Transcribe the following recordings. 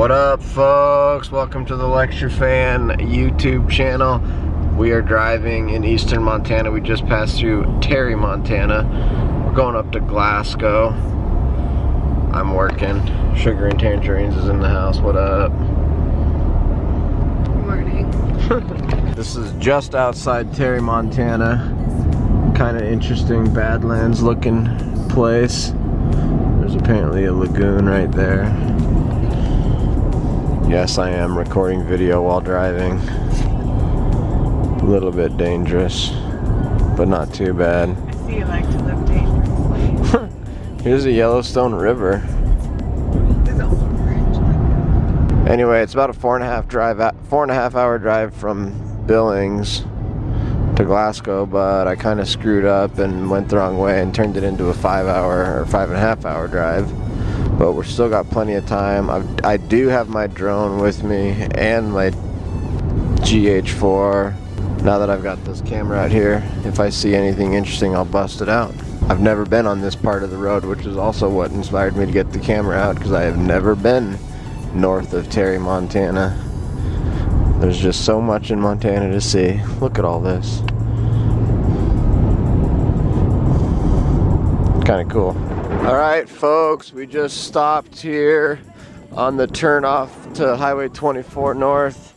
What up, folks? Welcome to the Lecture Fan YouTube channel. We are driving in eastern Montana. We just passed through Terry, Montana. We're going up to Glasgow. I'm working. Sugar and Tangerines is in the house. What up? Good morning. This is just outside Terry, Montana. Kind of interesting Badlands looking place. There's apparently a lagoon right there. Yes, I am recording video while driving. A little bit dangerous, but not too bad. I see you like to live dangerously. Here's the Yellowstone River. There's a whole bridge. Anyway, it's about a 4.5 hour drive from Billings to Glasgow, but I kind of screwed up and went the wrong way and turned it into a 5.5 hour drive. But we're still got plenty of time. I do have my drone with me and my GH4. Now that I've got this camera out here, if I see anything interesting, I'll bust it out. I've never been on this part of the road, which is also what inspired me to get the camera out, because I have never been north of Terry, Montana. There's just so much in Montana to see. Look at all this. Kind of cool. All right, folks, we just stopped here on the turn off to Highway 24 North.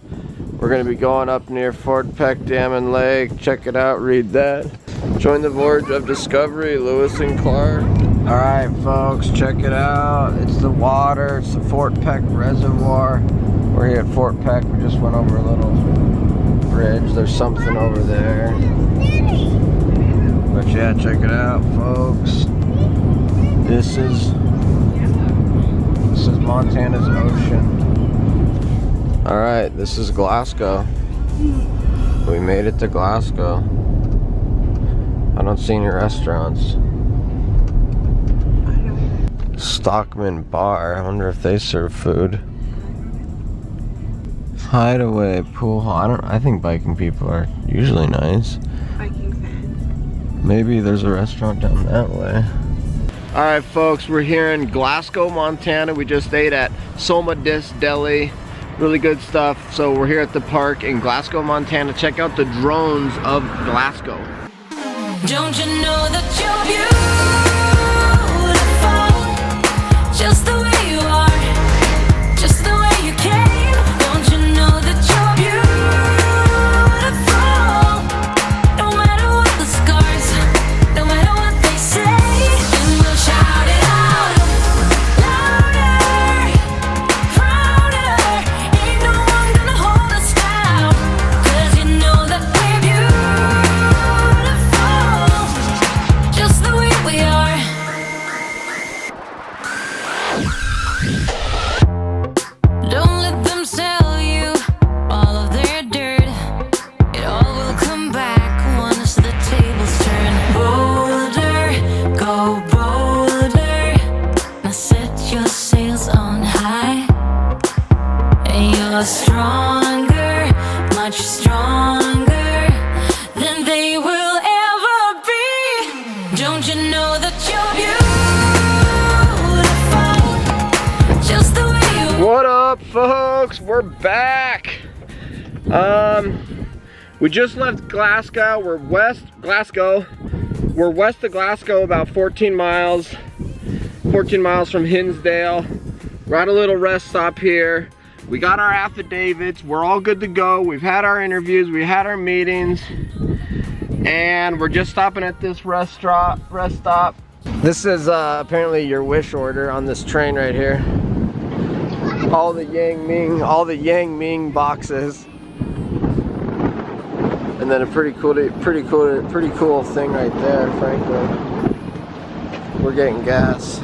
We're gonna be going up near Fort Peck Dam and Lake. Check it out, read that. Join the voyage of discovery, Lewis and Clark. All right, folks, check it out. It's the water, it's the Fort Peck Reservoir. We're here at Fort Peck. We just went over a little bridge. There's something over there. But yeah, check it out, folks. This is Montana's ocean. All right, this is Glasgow. We made it to Glasgow. I don't see any restaurants. Stockman Bar. I wonder if they serve food. Hideaway pool hall. I think biking people are usually nice. Biking fans. Maybe there's a restaurant down that way. All right, folks, we're here in Glasgow, Montana. We just ate at Soma Deli. Really good stuff. So we're here at the park in Glasgow, Montana. Check out the drones of Glasgow. Don't you know that you're beautiful, just the way you are, just the way you came. Don't you know that you're beautiful, no matter what the scars, no matter what they say, and we'll shout it out louder, prouder. Ain't no one gonna hold us down, 'cause you know that we're beautiful, just the way we are. Don't let them sell you all of their dirt. It all will come back once the tables turn. Bolder, go bolder. Now set your sails on high. And you're stronger, much stronger than they will ever be. Don't you know that you're beautiful, just the way you are. What up, folks? We're back. We just left Glasgow. We're west of Glasgow, about 14 miles from Hinsdale. We're at a little rest stop here. We got our affidavits. We're all good to go. We've had our interviews. We had our meetings. And we're just stopping at this rest stop. This is apparently your wish order on this train right here. All the Yang Ming boxes. And then a pretty cool thing right there, frankly. We're getting gas.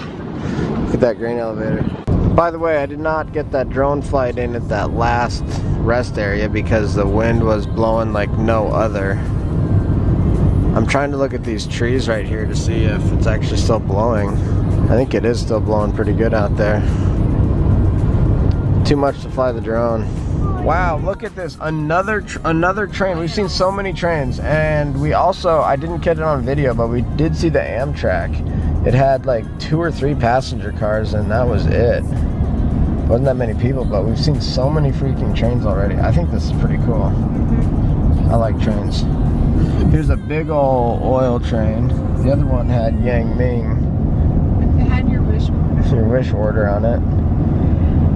Look at that grain elevator. By the way, I did not get that drone flight in at that last rest area because the wind was blowing like no other. I'm trying to look at these trees right here to see if it's actually still blowing. I think it is still blowing pretty good out there. Too much to fly the drone. Wow, look at this, another train. We've seen so many trains, and we also, I didn't get it on video, but we did see the Amtrak. It had like 2 or 3 passenger cars, and that was it. Wasn't that many people, but we've seen so many freaking trains already. I think this is pretty cool. I like trains. Here's a big old oil train. The other one had Yang Ming. It had your wish order. Your wish order on it.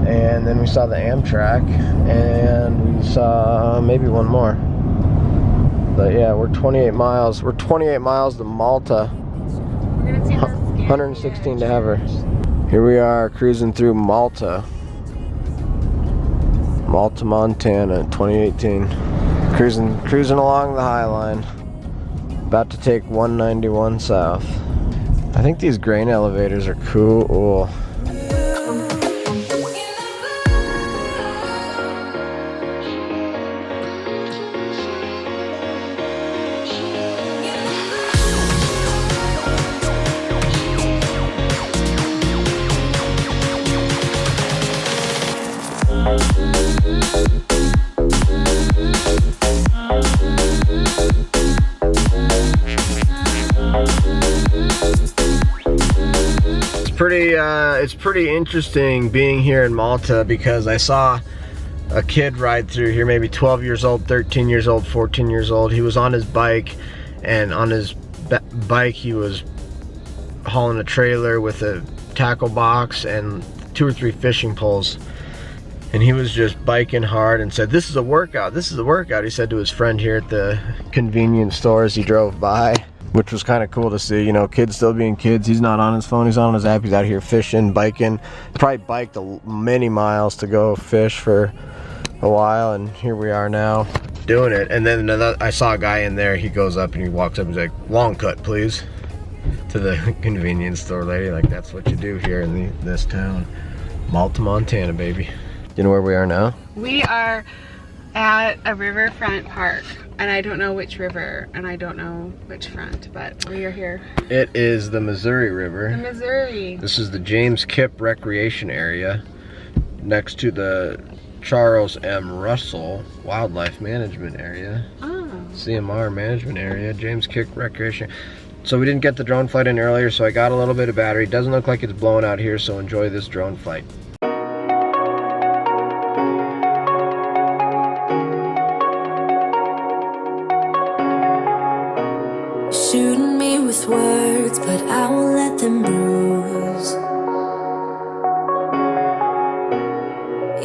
And then we saw the Amtrak, and we saw maybe one more. But yeah, we're 28 miles. We're 28 miles to Malta. We're gonna see the 116 to Hever. Here we are cruising through Malta. Malta, Montana, 2018. Cruising along the High Line. About to take 191 south. I think these grain elevators are cool. It's pretty interesting being here in Malta because I saw a kid ride through here, maybe 12 years old, 13 years old, 14 years old. He was on his bike, and on his bike he was hauling a trailer with a tackle box and 2 or 3 fishing poles. And he was just biking hard and said, "This is a workout, this is a workout," he said to his friend here at the convenience store as he drove by. Which was kind of cool to see, you know, kids still being kids. He's not on his phone, he's on his app, he's out here fishing, biking. Probably biked many miles to go fish for a while, and here we are now doing it. And then I saw a guy in there, he goes up and he walks up and he's like, "Long cut, please," to the convenience store lady. Like, that's what you do here in this town. Malta, Montana, baby. You know where we are now? We are at a riverfront park, and I don't know which river and I don't know which front, but we are here. It is the Missouri River. The Missouri. This is the James Kipp Recreation Area next to the Charles M. Russell Wildlife Management Area. Oh. CMR Management Area, James Kipp Recreation. So we didn't get the drone flight in earlier, so I got a little bit of battery. Doesn't look like it's blowing out here, so enjoy this drone flight. Shooting me with words, but I won't let them bruise.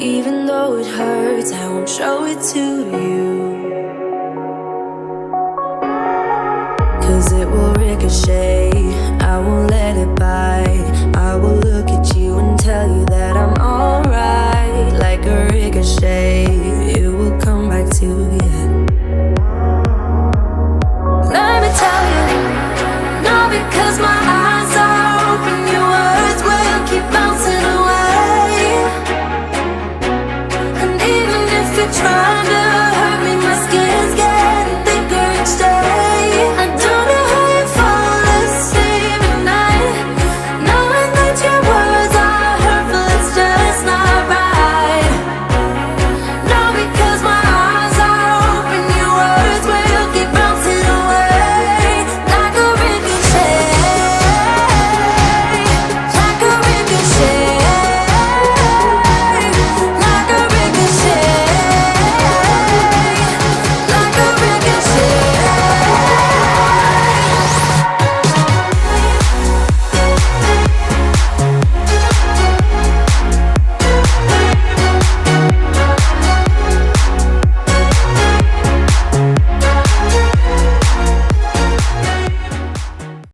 Even though it hurts, I won't show it to you.